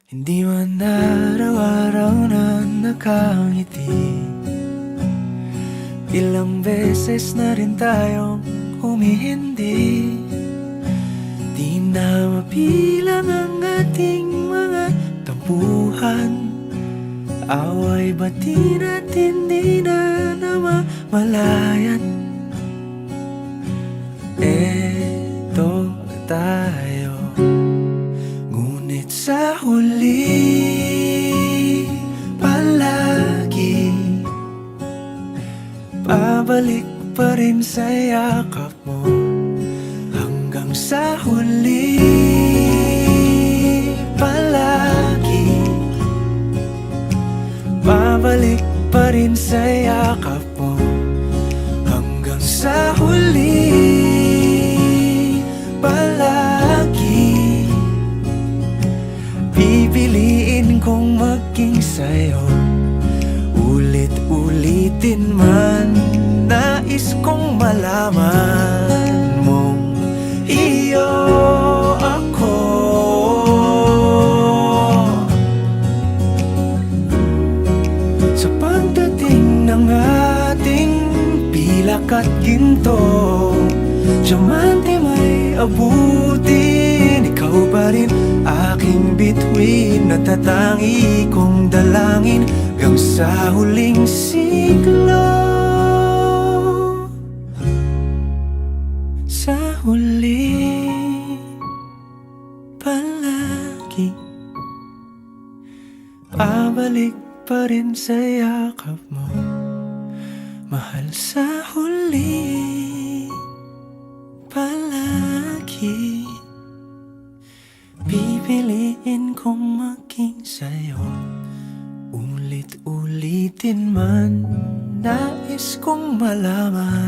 Hindi man araw-araw na nakangiti, ilang beses na rin tayong humihindi. Di na mapilang ang ating mga tampuhan, away bati natin di na namamalayan. Eto tayo, ngunit sa huli palagi pabalik pa rin sa yakap mo. Hanggang sa huli palagi pabalik pa rin sa yakap mo. Hanggang sa huli palagi pipiliin kong maging sa'yo. Ulit-ulitin man, nais kong malaman mong iyo ako. Sa pagdating ng ating pilak at ginto, diamante may abutin, ikaw pa rin aking bituin. Natatangi kong dalangin hanggang sa huling siglo. Sa huli palagi pabalik pa rin sa yakap mo, mahal. Sa huli palagi pipiliin kong maging sa'yo. Ulit-ulitin man, nais kong malaman